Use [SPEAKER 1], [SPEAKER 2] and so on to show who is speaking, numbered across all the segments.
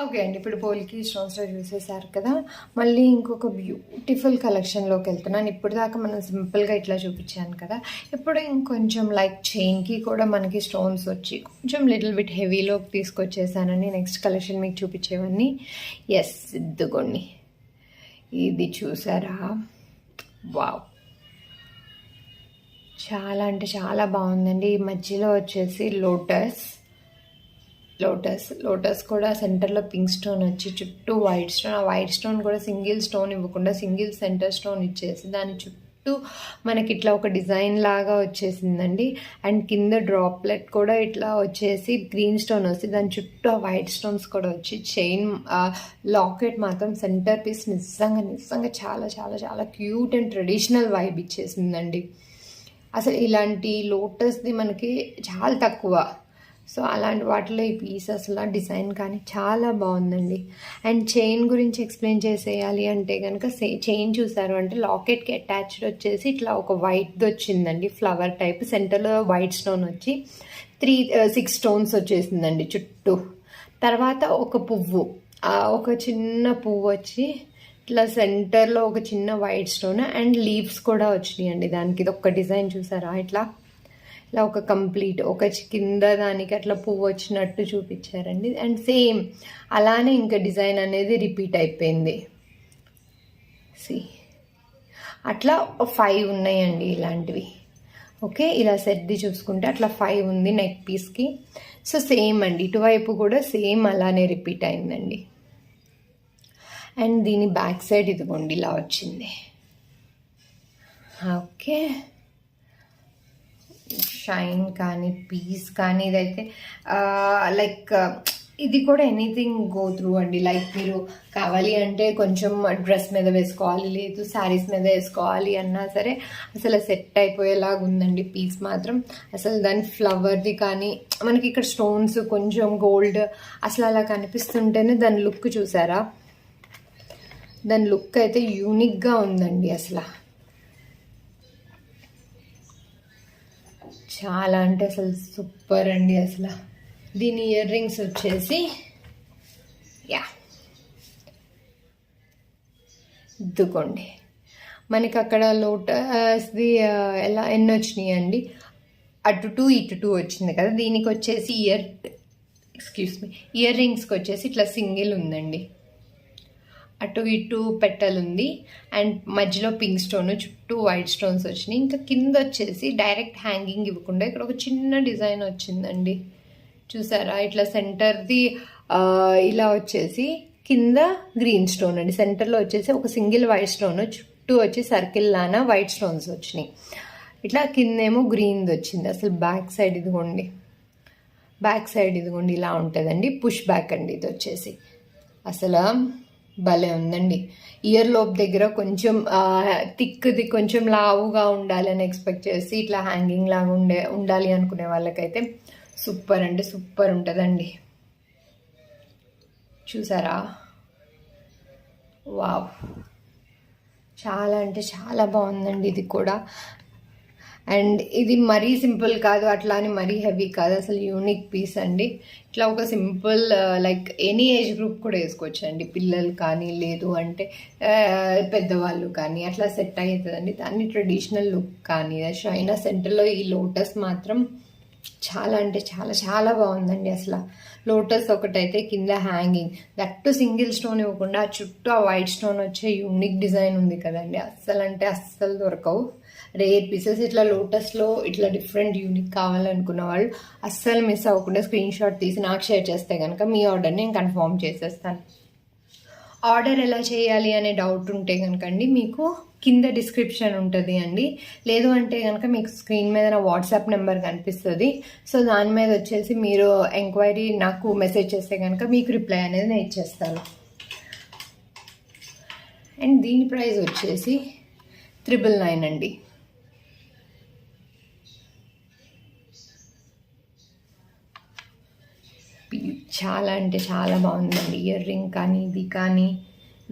[SPEAKER 1] Okay అండి, ఇప్పుడు పోల్కి స్టోన్స్లో చూసేసారు కదా. మళ్ళీ ఇంకొక బ్యూటిఫుల్ కలెక్షన్లోకి వెళ్తున్నాను. ఇప్పుడు దాకా మనం సింపుల్గా ఇట్లా చూపించాను కదా. ఇప్పుడు ఇంకొంచెం లైక్ చైన్కి కూడా మనకి స్టోన్స్ వచ్చి కొంచెం లిటిల్ బిట్ హెవీలోకి తీసుకొచ్చేసానండి. నెక్స్ట్ కలెక్షన్ మీకు చూపించేవన్నీ. ఎస్, ఇద్దుకోండి, ఇది చూసారా? వావ్, చాలా అంటే చాలా బాగుందండి. ఈ మధ్యలో వచ్చేసి లోటస్ కూడా సెంటర్లో పింక్ స్టోన్ వచ్చి చుట్టూ వైట్ స్టోన్. ఆ వైట్ స్టోన్ కూడా సింగిల్ స్టోన్ ఇవ్వకుండా సింగిల్ సెంటర్ స్టోన్ ఇచ్చేసి దాని చుట్టూ మనకి ఇట్లా ఒక డిజైన్ లాగా వచ్చేసిందండి. అండ్ కింద డ్రాప్లెట్ కూడా ఇట్లా వచ్చేసి గ్రీన్ స్టోన్ వస్తుంది, దాని చుట్టూ ఆ వైట్ స్టోన్స్ కూడా వచ్చి చైన్ లాకెట్ మాత్రం సెంటర్ పీస్ నిజంగా చాలా చాలా చాలా క్యూట్ అండ్ ట్రెడిషనల్ వైబ్ ఇచ్చేసిందండి. అసలు ఇలాంటి లోటస్ది మనకి చాలా తక్కువ. సో అలాంటి వాటిలో ఈ పీస్ అసలు డిజైన్ కానీ చాలా బాగుందండి. అండ్ చైన్ గురించి ఎక్స్ప్లెయిన్ చేసేయాలి అంటే కనుక చైన్ చూసారు అంటే లాకెట్కి అటాచ్డ్ వచ్చేసి ఇట్లా ఒక వైట్ది వచ్చిందండి, ఫ్లవర్ టైప్. సెంటర్లో వైట్ స్టోన్ వచ్చి 6 స్టోన్స్ వచ్చేసిందండి చుట్టూ. తర్వాత ఒక చిన్న పువ్వు వచ్చి ఇట్లా సెంటర్లో ఒక చిన్న వైట్ స్టోన్ అండ్ లీవ్స్ కూడా వచ్చినాయండి దానికి. ఇది ఒక్క డిజైన్ చూసారా? ఇలా ఒక కంప్లీట్ ఒక కింద దానికి అట్లా పువ్వు వచ్చినట్టు చూపించారండి. అండ్ సేమ్ అలానే ఇంకా డిజైన్ అనేది రిపీట్ అయిపోయింది. అట్లా 5 ఉన్నాయండి ఇలాంటివి. ఓకే, ఇలా సెట్ది చూసుకుంటే అట్లా 5 ఉంది నెక్ పీస్కి. సో సేమ్ అండి, ఇటువైపు కూడా సేమ్ అలానే రిపీట్ అయిందండి. అండ్ దీని బ్యాక్ సైడ్ ఇదిగోండి ఇలా వచ్చింది. ఓకే, షైన్ కానీ పీస్ కానీ ఇదైతే లైక్ ఇది కూడా ఎనీథింగ్ గో త్రూ అండి. లైక్ మీరు కావాలి అంటే కొంచెం డ్రెస్ మీద వేసుకోవాలి, లేదు శారీస్ మీద వేసుకోవాలి అన్నా సరే అసలు సెట్ అయిపోయేలాగా ఉందండి పీస్ మాత్రం. అసలు దాని ఫ్లవర్ది కానీ మనకి ఇక్కడ స్టోన్స్ కొంచెం గోల్డ్ అసలు అలా కనిపిస్తుంటేనే దాని లుక్ చూసారా? దాని లుక్ అయితే యూనిక్గా ఉందండి. అసలు చాలా అంటే అసలు సూపర్ అండి. అసలు దీని ఇయర్ రింగ్స్ వచ్చేసి ఇద్దుకోండి మనకి అక్కడ లోటస్ది ఎన్ని వచ్చినాయి అండి, అటు 2 ఇటు 2 వచ్చింది కదా. దీనికి వచ్చేసి ఇయర్ రింగ్స్కి వచ్చేసి ఇట్లా సింగిల్ ఉందండి, అటు ఇటు పెటల్ ఉంది అండ్ మధ్యలో పింక్ స్టోన్, చుట్టూ వైట్ స్టోన్స్ వచ్చినాయి. ఇంకా కింద వచ్చేసి డైరెక్ట్ హ్యాంగింగ్ ఇవ్వకుండా ఇక్కడ ఒక చిన్న డిజైన్ వచ్చిందండి చూసారా? ఇట్లా సెంటర్ది ఇలా వచ్చేసి కింద గ్రీన్ స్టోన్ అండి, సెంటర్లో వచ్చేసి ఒక సింగిల్ వైట్ స్టోన్, చుట్టూ వచ్చి సర్కిల్ లానా వైట్ స్టోన్స్ వచ్చినాయి. ఇట్లా కిందేమో గ్రీన్ది వచ్చింది. అసలు బ్యాక్ సైడ్ ఇదిగోండి ఇలా ఉంటుందండి. పుష్ బ్యాక్ అండి ఇది వచ్చేసి. అసలు భలే ఉందండి. ఇయర్ లోప్ దగ్గర కొంచెం థిక్ది కొంచెం లావుగా ఉండాలని ఎక్స్పెక్ట్ చేసి ఇట్లా హ్యాంగింగ్ లాగా ఉండాలి అనుకునే వాళ్ళకైతే సూపర్ అంటే సూపర్ ఉంటుందండి. చూసారా? వావ్, చాలా అంటే చాలా బాగుందండి ఇది కూడా. అండ్ ఇది మరీ సింపుల్ కాదు, అట్లా అని మరీ హెవీ కాదు, అసలు యూనిక్ పీస్ అండి. ఇట్లా ఒక simple like any age group కూడా వేసుకోవచ్చు అండి, పిల్లలు కానీ లేదు అంటే పెద్దవాళ్ళు కానీ అట్లా సెట్ అవుతుందండి. దాన్ని ట్రెడిషనల్ లుక్ కానీ షైనా సెంటర్లో ఈ లోటస్ మాత్రం చాలా అంటే చాలా చాలా బాగుందండి. అసలు లోటస్ ఒకటైతే కింద హ్యాంగింగ్, దట్టు సింగిల్ స్టోన్ ఇవ్వకుండా చుట్టూ ఆ వైట్ స్టోన్ వచ్చే యూనిక్ డిజైన్ ఉంది కదండి. అస్సలు దొరకవు రేర్ పీసెస్. ఇట్లా లోటస్లో ఇట్లా డిఫరెంట్ యూనిక్ కావాలనుకున్న వాళ్ళు అస్సలు మిస్ అవ్వకుండా స్క్రీన్ షాట్ తీసి నాకు షేర్ చేస్తే కనుక మీ ఆర్డర్ని నేను కన్ఫర్మ్ చేసేస్తాను. ఆర్డర్ ఎలా చేయాలి అనే డౌట్ ఉంటే కనుక అండి మీకు కింద డిస్క్రిప్షన్ ఉంటుంది అండి, లేదు అంటే కనుక మీకు స్క్రీన్ మీద నా వాట్సాప్ నెంబర్ కనిపిస్తుంది. సో దాని మీద వచ్చేసి మీరు ఎంక్వైరీ నాకు మెసేజ్ చేస్తే కనుక మీకు రిప్లై అనేది నేను ఇచ్చేస్తాను. అండ్ దీని ప్రైస్ వచ్చేసి 999 అండి. చాలా అంటే చాలా బాగుందండి. ఇయర్ రింగ్ కానీ ఇది కానీ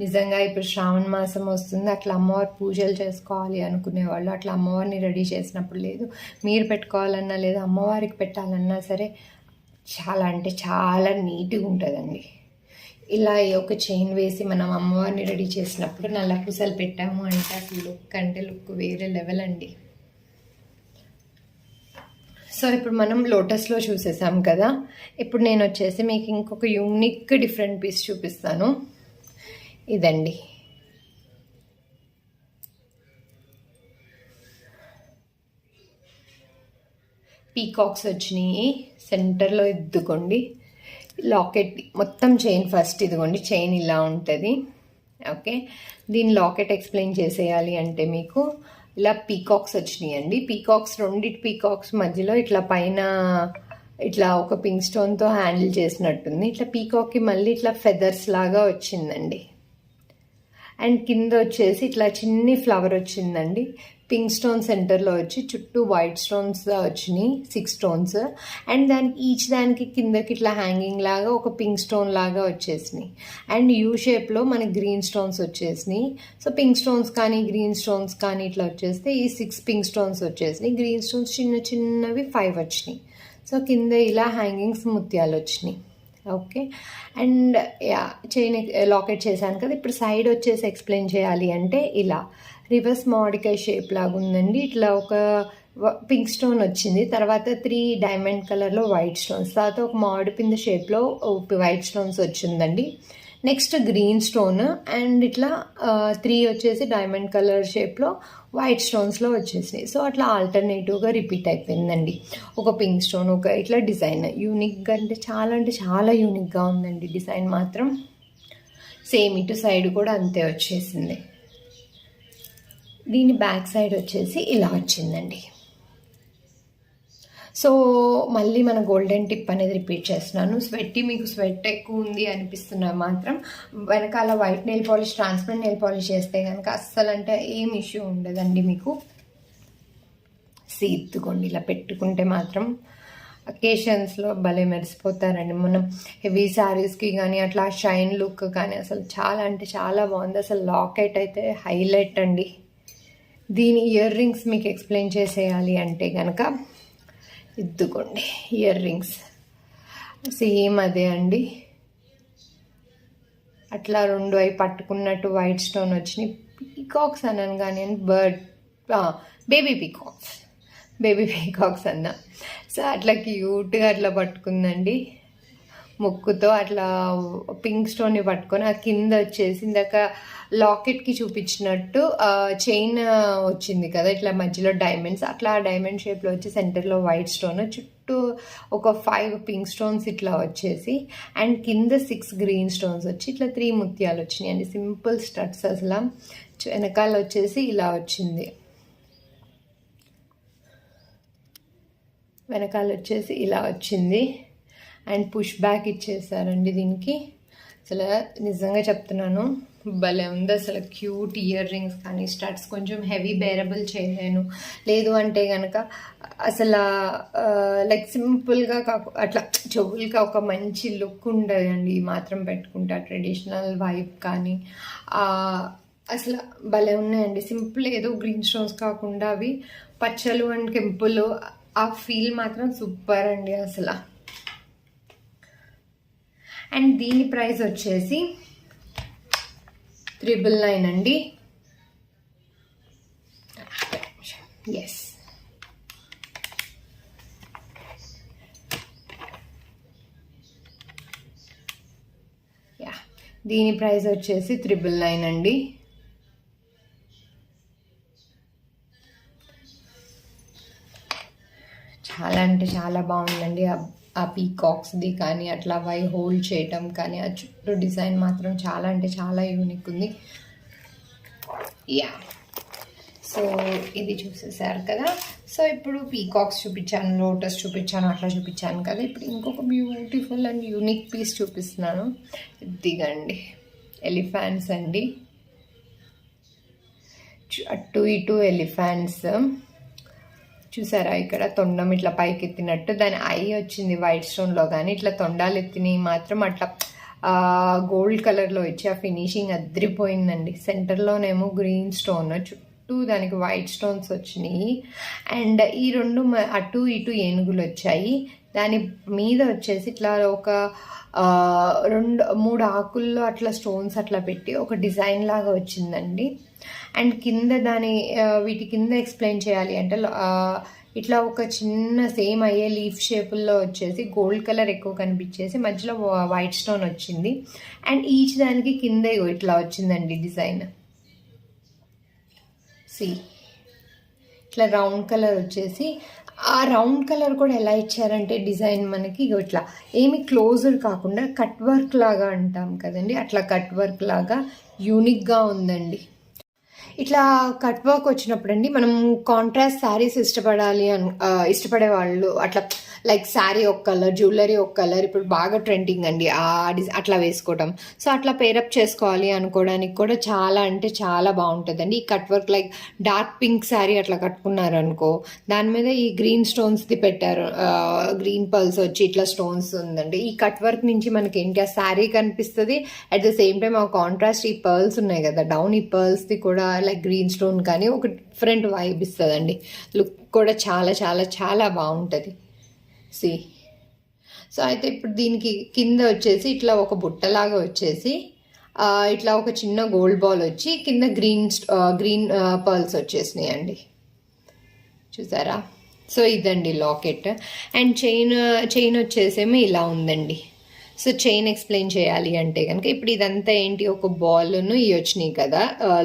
[SPEAKER 1] నిజంగా ఇప్పుడు శ్రావణ మాసం వస్తుంది, అట్లా అమ్మవారి పూజలు చేసుకోవాలి అనుకునే వాళ్ళు అట్లా అమ్మవారిని రెడీ చేసినప్పుడు లేదు మీరు పెట్టుకోవాలన్నా లేదా అమ్మవారికి పెట్టాలన్నా సరే చాలా అంటే చాలా నీట్గా ఉంటుందండి. ఇలా ఒక చైన్ వేసి మనం అమ్మవారిని రెడీ చేసినప్పుడు నల్ల పూసలు పెట్టాము అంటే అసలు లుక్ అంటే లుక్ వేరే లెవెల్ అండి. సో ఇప్పుడు మనం లోటస్లో చూసేసాం కదా, ఇప్పుడు నేను వచ్చేసి మీకు ఇంకొక యూనిక్ డిఫరెంట్ పీస్ చూపిస్తాను. ఇదండి, పీకాక్స్ వచ్చినాయి సెంటర్లో. ఇద్దుకోండి లాకెట్ మొత్తం చైన్ ఫస్ట్ ఇదిగోండి, చైన్ ఇలా ఉంటుంది. ఓకే, దీని లాకెట్ ఎక్స్ప్లెయిన్ చేసేయాలి అంటే మీకు ఇలా పీకాక్స్ వచ్చినాయి అండి. పీకాక్స్ రెండిటి పీకాక్స్ మధ్యలో ఇట్లా పైన ఇట్లా ఒక పింక్ స్టోన్తో హ్యాండిల్ చేసినట్టుంది. ఇట్లా పీకాక్కి మళ్ళీ ఇట్లా ఫెదర్స్ లాగా వచ్చిందండి. అండ్ కింద వచ్చేసి ఇట్లా చిన్ని ఫ్లవర్ వచ్చిందండి. పింక్ స్టోన్ సెంటర్లో వచ్చి చుట్టూ వైట్ స్టోన్స్ వచ్చినాయి, 6 స్టోన్స్. అండ్ దానికి కిందకి ఇట్లా హ్యాంగింగ్ లాగా ఒక పింక్ స్టోన్ లాగా వచ్చేసినాయి. అండ్ యూ షేప్లో మనకి గ్రీన్ స్టోన్స్ వచ్చేసినాయి. సో పింక్ స్టోన్స్ కానీ గ్రీన్ స్టోన్స్ కానీ ఇట్లా వచ్చేస్తే ఈ 6 పింక్ స్టోన్స్ వచ్చేసినాయి. గ్రీన్ స్టోన్స్ చిన్న చిన్నవి 5 వచ్చినాయి. సో కింద ఇలా హ్యాంగింగ్స్ ముత్యాలు వచ్చినాయి. Okay, and yeah chain locket చేశాను కదా. ఇప్పుడు సైడ్ వచ్చేసి ఎక్స్ప్లెయిన్ చేయాలి అంటే ఇలా రివర్స్ మామిడికాయ షేప్ లాగా ఉందండి. ఇట్లా ఒక పింక్ స్టోన్ వచ్చింది, తర్వాత 3 డైమండ్ కలర్లో వైట్ స్టోన్స్, తర్వాత ఒక మామిడి పిండి షేప్లో వైట్ స్టోన్స్ వచ్చిందండి. నెక్స్ట్ గ్రీన్ స్టోన్ అండ్ ఇట్లా 3 వచ్చేసి డైమండ్ కలర్ షేప్లో వైట్ స్టోన్స్లో వచ్చేసినాయి. సో అట్లా ఆల్టర్నేటివ్గా రిపీట్ అయిపోయిందండి. ఒక పింక్ స్టోన్, ఒక ఇట్లా డిజైన్ యూనిక్గా అంటే చాలా యూనిక్గా ఉందండి. డిజైన్ మాత్రం సేమ్, ఇటు సైడ్ కూడా అంతే వచ్చేసింది. దీని బ్యాక్ సైడ్ వచ్చేసి ఇలా వచ్చిందండి. సో మళ్ళీ మన గోల్డెన్ టిప్ అనేది రిపీట్ చేస్తున్నాను. మీకు స్వెట్ ఎక్కువ ఉంది అనిపిస్తున్నా మాత్రం వెనకాల white nail polish, transparent nail polish చేస్తే కనుక అస్సలు అంటే ఏం ఇష్యూ ఉండదండి మీకు. సీత్తుకోండి, ఇలా పెట్టుకుంటే మాత్రం అకేషన్స్లో భలే మెరిసిపోతారండి. మనం హెవీ శారీస్కి కానీ అట్లా షైన్ లుక్ కానీ అసలు చాలా అంటే చాలా బాగుంది. అసలు లాకెట్ అయితే హైలైట్ అండి. దీని ఇయర్ రింగ్స్ మీకు ఎక్స్ప్లెయిన్ చేసేయాలి అంటే కనుక ఇద్దుకోండి. ఇయర్ రింగ్స్ సేమ్ అదే అండి, అట్లా 2 అవి పట్టుకున్నట్టు వైట్ స్టోన్ వచ్చినాయి. పీకాక్స్ అన్నాను కానీ బేబీ పీకాక్స్ అన్నా. సో అట్లా క్యూట్గా అట్లా పట్టుకుందండి ముక్కుతో. అట్లా పింక్ స్టోన్ని పట్టుకొని ఆ కింద వచ్చేసి ఇందాక లాకెట్కి చూపించినట్టు చైన్ వచ్చింది కదా ఇట్లా మధ్యలో డైమండ్స్, అట్లా డైమండ్ షేప్లో వచ్చి సెంటర్లో వైట్ స్టోన్, చుట్టూ ఒక 5 పింక్ స్టోన్స్ ఇట్లా వచ్చేసి, అండ్ కింద 6 గ్రీన్ స్టోన్స్ వచ్చి ఇట్లా 3 ముత్యాలు వచ్చినాయి అండి. Simple studs. అసలు వెనకాల వచ్చేసి ఇలా వచ్చింది, వెనకాల వచ్చేసి ఇలా వచ్చింది. అండ్ పుష్ బ్యాక్ ఇచ్చేసారండి దీనికి. అసలు నిజంగా చెప్తున్నాను భలే ఉంది. అసలు క్యూట్ ఇయర్ రింగ్స్ కానీ స్టడ్స్ కొంచెం హెవీ బేరబుల్ చేయలేను, లేదు అంటే కనుక అసలు లైక్ సింపుల్గా అట్లా చెవులుగా ఒక మంచి లుక్ ఉండదండి. ఈ మాత్రం పెట్టుకుంటా ట్రెడిషనల్ వైబ్ కానీ అసలు భలే ఉన్నాయండి. సింపుల్, ఏదో గ్రీన్ స్టోన్స్ కాకుండా అవి పచ్చలు అండ్ కెంపులు, ఆ ఫీల్ మాత్రం సూపర్ అండి అసలు. అండ్ దీని ప్రైస్ వచ్చేసి 999 అండి. ఎస్, యా దీని ప్రైస్ వచ్చేసి 999 అండి. చాలా అంటే చాలా బాగుందండి. ఆ పీకాక్స్ది కానీ అట్లా హోల్డ్ చేయటం కానీ ఆ చుట్టూ డిజైన్ మాత్రం చాలా అంటే చాలా యూనిక్ ఉంది. యా, సో ఇది చూసేసారు కదా. సో ఇప్పుడు పీకాక్స్ చూపించాను, లోటస్ చూపించాను, అట్లా చూపించాను కదా. ఇప్పుడు ఇంకొక బ్యూటిఫుల్ అండ్ యూనిక్ పీస్ చూపిస్తున్నాను. ఇదిగండి ఎలిఫెంట్స్ అండి, అటు ఇటు ఎలిఫెంట్స్ చూసారా. ఇక్కడ తొండం ఇట్లా పైకి ఎత్తినట్టు దాని ఐ వచ్చింది వైట్ స్టోన్లో, కానీ ఇట్లా తొండాలు ఎత్తినవి మాత్రం అట్లా గోల్డ్ కలర్లో ఇచ్చి ఆ ఫినిషింగ్ అద్రిపోయిందండి. సెంటర్లోనేమో గ్రీన్ స్టోన్, చుట్టూ దానికి వైట్ స్టోన్స్ వచ్చినాయి. అండ్ ఈ 2 అటు ఇటు ఏనుగులు వచ్చాయి. దాని మీద వచ్చేసి ఇట్లా ఒక 2-3 ఆకుల్లో అట్లా స్టోన్స్ అట్లా పెట్టి ఒక డిజైన్ లాగా వచ్చిందండి. అండ్ కింద వీటి కింద ఎక్స్ప్లెయిన్ చేయాలి అంటే ఇట్లా ఒక చిన్న సేమ్ అయ్యే లీఫ్ షేపుల్లో వచ్చేసి గోల్డ్ కలర్ ఎక్కువ కనిపించేసి మధ్యలో వైట్ స్టోన్ వచ్చింది. అండ్ ఈచ్ దానికి కింద ఇట్లా వచ్చిందండి డిజైన్. ఇట్లా రౌండ్ కలర్ వచ్చేసి, ఆ రౌండ్ కలర్ కూడా ఎలా ఇచ్చారంటే డిజైన్ మనకి ఇట్లా ఏమి క్లోజ్డ్ కాకుండా కట్ వర్క్ లాగా అంటాం కదండి, అట్లా కట్ వర్క్ లాగా యూనిక్గా ఉందండి. ఇట్లా కట్ వర్క్ వచ్చినప్పుడు అండి మనం కాంట్రాస్ట్ శారీస్ ఇష్టపడే వాళ్ళు అట్లా లైక్ శారీ ఒక కలర్, జ్యువెలరీ ఒక కలర్ ఇప్పుడు బాగా ట్రెండింగ్ అండి అట్లా వేసుకోవటం. సో అట్లా పేరప్ చేసుకోవాలి అనుకోవడానికి కూడా చాలా అంటే చాలా బాగుంటుందండి. ఈ cut work like dark pink sari అట్లా కట్టుకున్నారు అనుకో, దాని మీద ఈ గ్రీన్ స్టోన్స్ది పెట్టారు, గ్రీన్ పర్ల్స్ వచ్చి ఇట్లా స్టోన్స్ ఉందండి. ఈ కట్ వర్క్ నుంచి మనకి ఏంటి ఆ శారీ కనిపిస్తుంది, అట్ ద సేమ్ టైం ఆ కాంట్రాస్ట్ ఈ పర్ల్స్ ఉన్నాయి కదా డౌన్, ఈ పర్ల్స్ది కూడా లైక్ గ్రీన్ స్టోన్ కానీ ఒక డిఫరెంట్ వైబ్ ఇస్తుందండి. లుక్ కూడా చాలా చాలా చాలా బాగుంటుంది. సో అయితే ఇప్పుడు దీనికి కింద వచ్చేసి ఇట్లా ఒక బుట్టలాగా వచ్చేసి ఇట్లా ఒక చిన్న గోల్డ్ బాల్ వచ్చి కింద గ్రీన్ పర్ల్స్ వచ్చేసినాయి అండి, చూసారా. సో ఇదండి లాకెట్. అండ్ చైన్ వచ్చేసేమో ఇలా ఉందండి. సో చైన్ ఎక్స్ప్లెయిన్ చేయాలి అంటే కనుక ఇప్పుడు ఇదంతా ఏంటి, ఒక బాల్ను ఇవి వచ్చినాయి కదా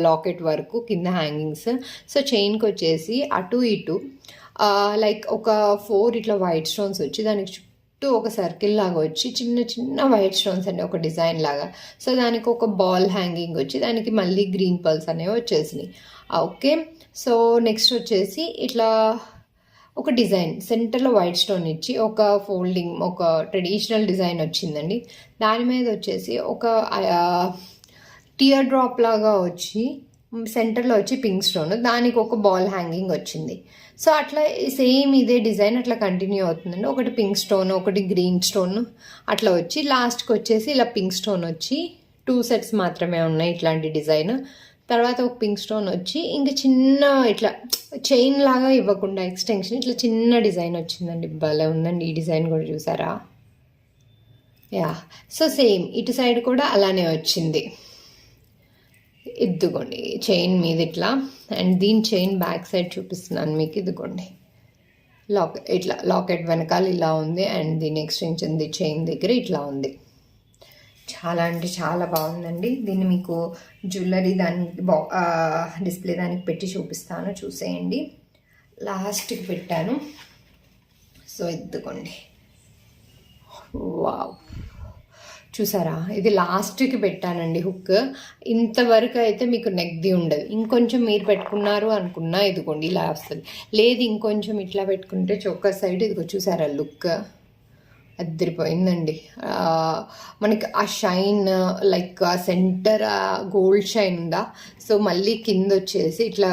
[SPEAKER 1] లాకెట్ వరకు కింద హ్యాంగింగ్స్. సో చైన్కి వచ్చేసి అటు ఇటు లైక్ ఒక 4 ఇట్లా వైట్ స్టోన్స్ వచ్చి దానికి చుట్టూ ఒక సర్కిల్ లాగా వచ్చి చిన్న చిన్న వైట్ స్టోన్స్ అండి ఒక డిజైన్ లాగా. సో దానికి ఒక బాల్ హ్యాంగింగ్ వచ్చి దానికి మళ్ళీ గ్రీన్ పర్ల్స్ అనేవి వచ్చేసినాయి. ఓకే. సో నెక్స్ట్ వచ్చేసి ఇట్లా ఒక డిజైన్ సెంటర్లో వైట్ స్టోన్ ఇచ్చి ఒక ఫోల్డింగ్ ఒక ట్రెడిషనల్ డిజైన్ వచ్చిందండి. దాని మీద వచ్చేసి ఒక టియర్ డ్రాప్ లాగా వచ్చి సెంటర్లో వచ్చి పింక్ స్టోన్, దానికి ఒక బాల్ హ్యాంగింగ్ వచ్చింది. సో అట్లా సేమ్ ఇదే డిజైన్ అట్లా కంటిన్యూ అవుతుందండి. ఒకటి పింక్ స్టోన్, ఒకటి గ్రీన్ స్టోన్ అట్లా వచ్చి లాస్ట్కి వచ్చేసి ఇలా పింక్ స్టోన్ వచ్చి 2 సెట్స్ మాత్రమే ఉన్నాయి ఇట్లాంటి డిజైన్. తర్వాత ఒక పింక్ స్టోన్ వచ్చి ఇంకా చిన్న ఇట్లా చైన్ లాగా ఇవ్వకుండా ఎక్స్టెన్షన్ ఇట్లా చిన్న డిజైన్ వచ్చిందండి. భలే ఉందండి ఈ డిజైన్ కూడా, చూసారా. యా. సో సేమ్ ఇటు సైడ్ కూడా అలానే వచ్చింది. ఇదిగోండి చైన్ మీద ఇట్లా, అండ్ దీని చైన్ బ్యాక్ సైడ్ చూపిస్తున్నాను మీకు. ఇదిగోండి ఇట్లా లాకెట్ వెనకాల ఇలా ఉంది, అండ్ దీని ఎక్స్టెన్షన్ చైన్ దగ్గర ఇట్లా ఉంది. చాలా అంటే చాలా బాగుందండి. దీన్ని మీకు జ్యువెలరీ డిస్ప్లే దానికి పెట్టి చూపిస్తాను, చూసేయండి. లాస్ట్కి పెట్టాను. సో ఇదిగోండి, వావ్, చూసారా. ఇది లాస్ట్కి పెట్టానండి హుక్. ఇంతవరకు అయితే మీకు నెక్ది ఉండదు. ఇంకొంచెం మీరు పెట్టుకున్నారు అనుకున్నా ఇదిగోండి ఇలా వస్తుంది. లేదు ఇంకొంచెం ఇట్లా పెట్టుకుంటే చొక్క సైడ్ ఇదిగో చూసారా లుక్ అద్దరిపోయిందండి. మనకి ఆ షైన్ లైక్ ఆ సెంటర్ గోల్డ్ షైన్ ఉందా. సో మళ్ళీ కింద వచ్చేసి ఇట్లా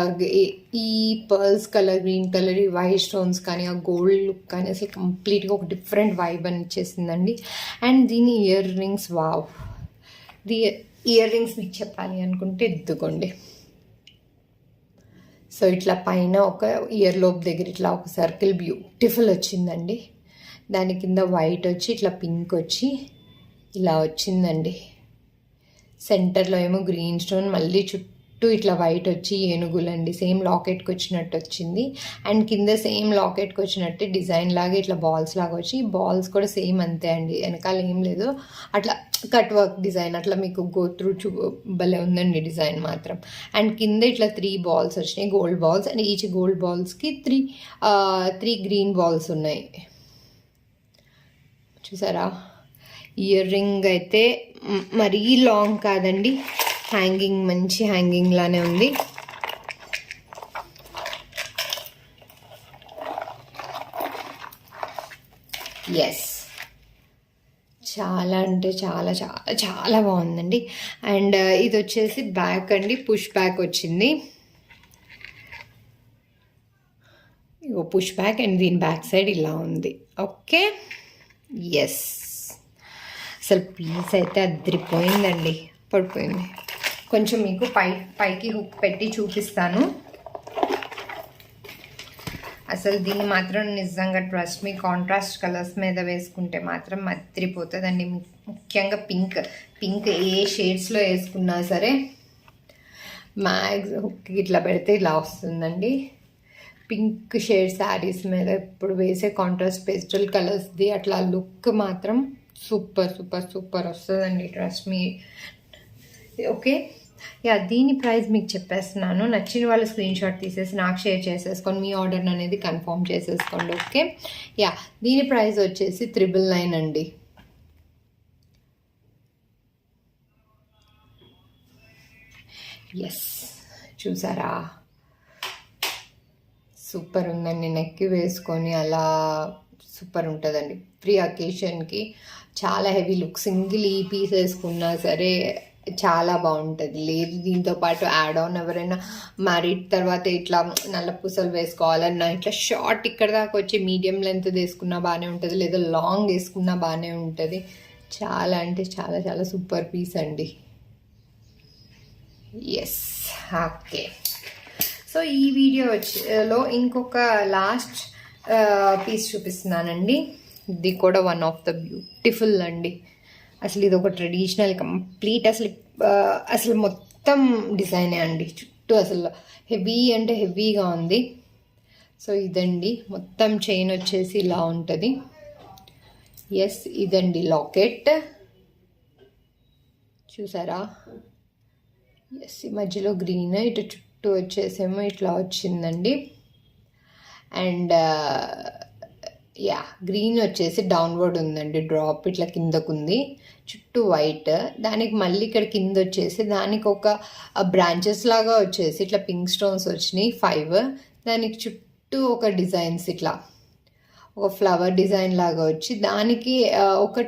[SPEAKER 1] ఈ పర్ల్స్ కలర్, గ్రీన్ కలర్, ఈ వైట్ స్టోన్స్ కానీ ఆ గోల్డ్ లుక్ కానీ అసలు కంప్లీట్గా ఒక డిఫరెంట్ వైబ్ అని ఇచ్చేసిందండి. అండ్ దీని ear rings, wow. Ear rings మీకు చెప్పాలి అనుకుంటే ఇద్దుకోండి. సో ఇట్లా పైన ఒక ఇయర్ లోప్ దగ్గర ఇట్లా ఒక సర్కిల్ బ్యూటిఫుల్ వచ్చిందండి. దాని కింద వైట్ వచ్చి ఇట్లా పింక్ వచ్చి ఇలా వచ్చిందండి. సెంటర్లో ఏమో గ్రీన్ స్టోన్, మళ్ళీ చుట్టూ ఇట్లా వైట్ వచ్చి ఏనుగులండి. సేమ్ లాకెట్కి వచ్చినట్టు వచ్చింది. అండ్ కింద సేమ్ లాకెట్కి వచ్చినట్టు డిజైన్ లాగా ఇట్లా బాల్స్ లాగా వచ్చి, బాల్స్ కూడా సేమ్ అంతే అండి, వెనకాల ఏం లేదు. అట్లా కట్ వర్క్ డిజైన్ అట్లా మీకు గో త్రూ భలే ఉందండి డిజైన్ మాత్రం. అండ్ కింద ఇట్లా 3 బాల్స్ వచ్చినాయి, gold balls. And each gold బాల్స్కి 3 గ్రీన్ బాల్స్ ఉన్నాయి, చూసారా. ఇయర్ రింగ్ అయితే మరీ లాంగ్ కాదండి, హ్యాంగింగ్ మంచి హ్యాంగింగ్ లానే ఉంది. ఎస్, చాలా అంటే చాలా చాలా చాలా బాగుందండి. అండ్ ఇది వచ్చేసి బ్యాక్ అండి, పుష్ బ్యాక్ వచ్చింది. ఇగో పుష్ బ్యాక్, అండ్ దీని బ్యాక్ సైడ్ ఇలా ఉంది. ఓకే. ఎస్, అసలు పీస్ అయితే అదిరిపోయిందండి, పడిపోయింది. కొంచెం మీకు పైకి హుక్ పెట్టి చూపిస్తాను. అసలు దీన్ని మాత్రం నిజంగా ట్రస్ట్ మీ కాంట్రాస్ట్ కలర్స్ మీద వేసుకుంటే మాత్రం మత్తిరిపోతుందండి. ముఖ్యంగా పింక్ ఏ షేడ్స్లో వేసుకున్నా సరే మ్యాక్స్ ఇట్లా పెడితే ఇలా వస్తుందండి. పింక్ షేడ్ శారీస్ మీద ఇప్పుడు వేసే కాంట్రాస్ట్ పేస్టల్ కలర్స్ది అట్లా లుక్ మాత్రం సూపర్ సూపర్ సూపర్ వస్తుందండి, ట్రస్ట్ మీ. ఓకే, యా దీని ప్రైస్ మీకు చెప్పేస్తున్నాను. నచ్చిన వాళ్ళు స్క్రీన్ షాట్ తీసేసి నాకు షేర్ చేసేసుకొని మీ ఆర్డర్ అనేది కన్ఫర్మ్ చేసేసుకోండి. ఓకే, యా దీని ప్రైస్ వచ్చేసి 999 అండి. ఎస్, చూసారా సూపర్ ఉందండి. నెక్కి వేసుకొని అలా సూపర్ ఉంటుందండి. ఫ్రీ అకేషన్కి చాలా హెవీ లుక్, సింగిల్ ఈ పీస్ వేసుకున్నా సరే చాలా బాగుంటుంది. లేదు దీంతో పాటు యాడ్ ఆన్ ఎవరైనా మ్యారీడ్ తర్వాత ఇట్లా నల్ల పూసలు వేసుకోవాలన్నా ఇట్లా షార్ట్ ఇక్కడ దాకా వచ్చి మీడియం లెంత్ వేసుకున్నా బాగానే ఉంటుంది, లేదా లాంగ్ వేసుకున్నా బాగానే ఉంటుంది. చాలా అంటే చాలా చాలా సూపర్ పీస్ అండి. Yes, okay. సో ఈ వీడియోలో ఇంకొక లాస్ట్ పీస్ చూపిస్తున్నానండి. ఇది కూడా వన్ ఆఫ్ ద బ్యూటిఫుల్ అండి. అసలు ఇది ఒక ట్రెడిషనల్ కంప్లీట్ అసలు మొత్తం డిజైనే అండి. చుట్టూ అసలు హెవీ అంటే హెవీగా ఉంది. సో ఇదండి మొత్తం చైన్ వచ్చేసి ఇలా ఉంటుంది. ఎస్, ఇదండి లాకెట్, చూసారా. ఎస్, ఈ మధ్యలో గ్రీన్, ఇటు చుట్టూ వచ్చేసేమో ఇట్లా వచ్చిందండి. అండ్ యా గ్రీన్ వచ్చేసి డౌన్వర్డ్ ఉందండి, డ్రాప్ ఇట్లా కిందకుంది, చుట్టూ వైట్. దానికి మళ్ళీ ఇక్కడ కింద వచ్చేసి దానికి ఒక బ్రాంచెస్ లాగా వచ్చేసి ఇట్లా పింక్ స్టోన్స్ వచ్చినాయి 5. దానికి చుట్టూ ఒక డిజైన్స్ ఇట్లా ఒక ఫ్లవర్ డిజైన్ లాగా వచ్చి దానికి ఒక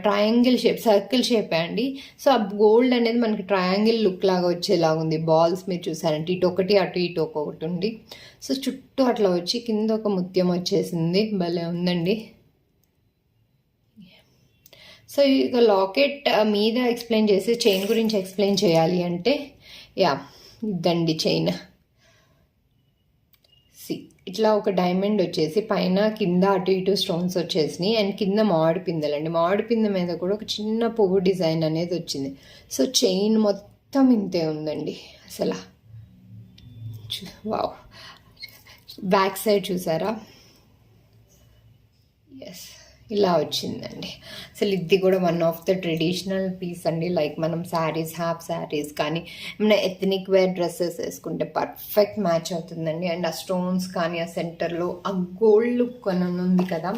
[SPEAKER 1] ట్రయాంగిల్ షేప్, సర్కిల్ షేప్ అండి. సో ఆ గోల్డ్ అనేది మనకి ట్రయాంగిల్ లుక్ లాగా వచ్చేలాగా ఉంది. బాల్స్ మీరు చూసారంటే ఇటు ఒకటి అటు ఇటు ఒక్కొక్కటి ఉంది. సో చుట్టూ అట్లా వచ్చి కింద ఒక ముత్యం వచ్చేసింది, భలే ఉందండి. సో ఇక లాకెట్ మీద ఎక్స్ప్లెయిన్ చేసి చైన్ గురించి ఎక్స్ప్లెయిన్ చేయాలి అంటే యా ఇదండి చైన్. ఇట్లా ఒక డైమండ్ వచ్చేసి పైన కింద అటు ఇటు స్టోన్స్ వచ్చేసినాయి. అండ్ కింద మామిడి పిందెలండి, మామిడి పిందె మీద కూడా ఒక చిన్న పువ్వు డిజైన్ అనేది వచ్చింది. సో చైన్ మొత్తం ఇంతే ఉందండి అసలు. వావ్, బ్యాక్ సైడ్ చూసారా. ఎస్, ఇలా వచ్చిందండి. అసలు ఇది కూడా one of the traditional piece అండి. లైక్ మనం శారీస్, హాఫ్ శారీస్ కానీ ఏమైనా ఎథనిక్ వేర్ డ్రెస్సెస్ వేసుకుంటే పర్ఫెక్ట్ మ్యాచ్ అవుతుందండి. అండ్ ఆ స్టోన్స్ కానీ ఆ సెంటర్లో ఆ గోల్డ్ లుక్ అని ఉంది కదా,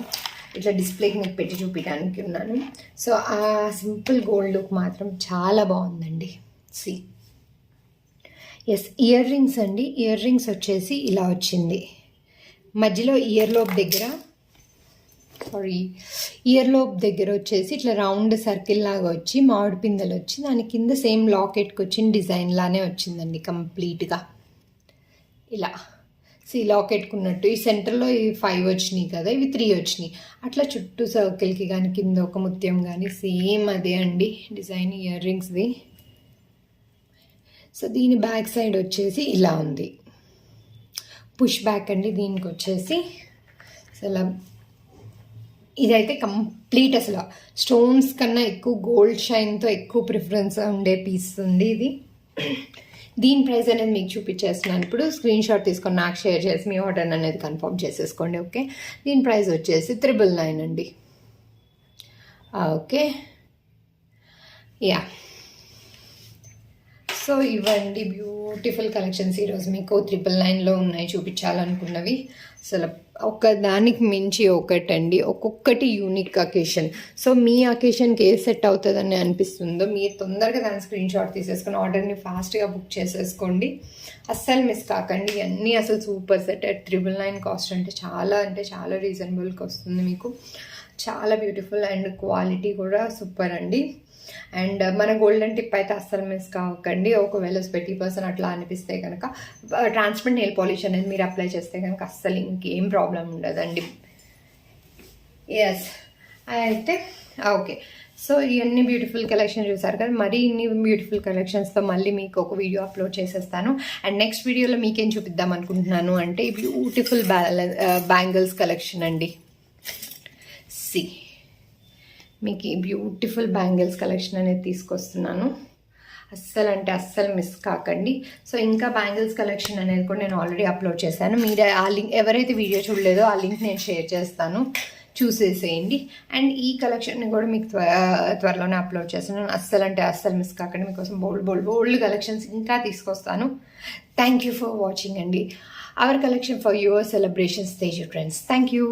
[SPEAKER 1] ఇట్లా డిస్ప్లేకి మీకు పెట్టి చూపించడానికి ఉన్నాను. సో ఆ సింపుల్ గోల్డ్ లుక్ మాత్రం చాలా బాగుందండి. సి ఎస్, ఇయర్ రింగ్స్ అండి. ఇయర్ రింగ్స్ వచ్చేసి ఇలా వచ్చింది. మధ్యలో ఇయర్ లోప్ దగ్గర వచ్చేసి ఇట్లా రౌండ్ సర్కిల్ లాగా వచ్చి మామిడి పిందెలు వచ్చి దాని కింద సేమ్ లాకెట్కి వచ్చిన డిజైన్ లానే వచ్చిందండి కంప్లీట్గా ఇలా. సి లాకెట్కి ఉన్నట్టు ఈ సెంటర్లో ఈ 5 వచ్చినాయి కదా, ఇవి 3 వచ్చినాయి. అట్లా చుట్టూ సర్కిల్కి కానీ కింద ఒక ముత్యం కానీ సేమ్ అదే అండి డిజైన్ ఇయర్ రింగ్స్ది. సో దీని బ్యాక్ సైడ్ వచ్చేసి ఇలా ఉంది, పుష్ బ్యాక్ అండి. దీనికి వచ్చేసి అసలు ఇదైతే కంప్లీట్ అసలు స్టోన్స్ కన్నా ఎక్కువ గోల్డ్ షైన్తో ఎక్కువ ప్రిఫరెన్స్ ఉండే పీస్ ఉంది ఇది. దీని ప్రైస్ అనేది మీకు చూపించేస్తున్నాను ఇప్పుడు. స్క్రీన్ షాట్ తీసుకొని నాకు షేర్ చేసి మీ ఆర్డర్ అనేది కన్ఫర్మ్ చేసేసుకోండి. ఓకే, దీని ప్రైస్ వచ్చేసి 999 అండి. Okay, yeah. సో ఇవ్వండి బ్యూటిఫుల్ కలెక్షన్స్ ఈరోజు మీకు 999లో ఉన్నాయి చూపించాలనుకున్నవి. అసలు ఒకదానికి మించి ఒకటండి, ఒక్కొక్కటి యూనిక్ అకేషన్. సో మీ అకేషన్కి ఏ సెట్ అవుతుందని అనిపిస్తుందో మీరు తొందరగా దాని స్క్రీన్ షాట్ తీసేసుకొని ఆర్డర్ని ఫాస్ట్గా బుక్ చేసేసుకోండి. అస్సలు మిస్ కాకండి. ఇవన్నీ అసలు సూపర్ సెట్. 999 కాస్ట్ అంటే చాలా రీజనబుల్కి వస్తుంది మీకు. చాలా బ్యూటిఫుల్ అండ్ క్వాలిటీ కూడా సూపర్ అండి. అండ్ మన గోల్డెన్ టిప్ అయితే అస్సలు మిస్ కాకండి. ఒకవేళ 20% అట్లా అనిపిస్తే కనుక ట్రాన్స్పరెంట్ నెయిల్ పాలిష్ అనేది మీరు అప్లై చేస్తే కనుక అస్సలు ఇంకేం ప్రాబ్లం ఉండదండి. ఎస్, అయితే ఓకే. సో ఇవన్నీ బ్యూటిఫుల్ కలెక్షన్ చూసారు కదా, మరీ ఇన్ని బ్యూటిఫుల్ కలెక్షన్స్తో మళ్ళీ మీకు ఒక వీడియో అప్లోడ్ చేసేస్తాను. అండ్ నెక్స్ట్ వీడియోలో మీకేం చూపిద్దాం అనుకుంటున్నాను అంటే ఈ బ్యూటిఫుల్ బ్యాంగిల్స్ కలెక్షన్ అండి. సి మీకు ఈ బ్యూటిఫుల్ బ్యాంగిల్స్ కలెక్షన్ అనేది తీసుకొస్తున్నాను, అస్సలు అంటే అస్సలు మిస్ కాకండి. సో ఇంకా బ్యాంగిల్స్ కలెక్షన్ అనేది కూడా నేను ఆల్రెడీ అప్లోడ్ చేశాను. మీరు ఆ లింక్ ఎవరైతే వీడియో చూడలేదో ఆ లింక్ నేను షేర్ చేస్తాను, చూసేసేయండి. అండ్ ఈ కలెక్షన్ని కూడా మీకు త్వరలోనే అప్లోడ్ చేస్తాను. అస్సలు అంటే అస్సలు మిస్ కాకండి, మీకోసం బోల్డ్ కలెక్షన్స్ ఇంకా తీసుకొస్తాను. థ్యాంక్ యూ ఫర్ వాచింగ్ అండి hour collection for your celebrations Teju trends. Thank you.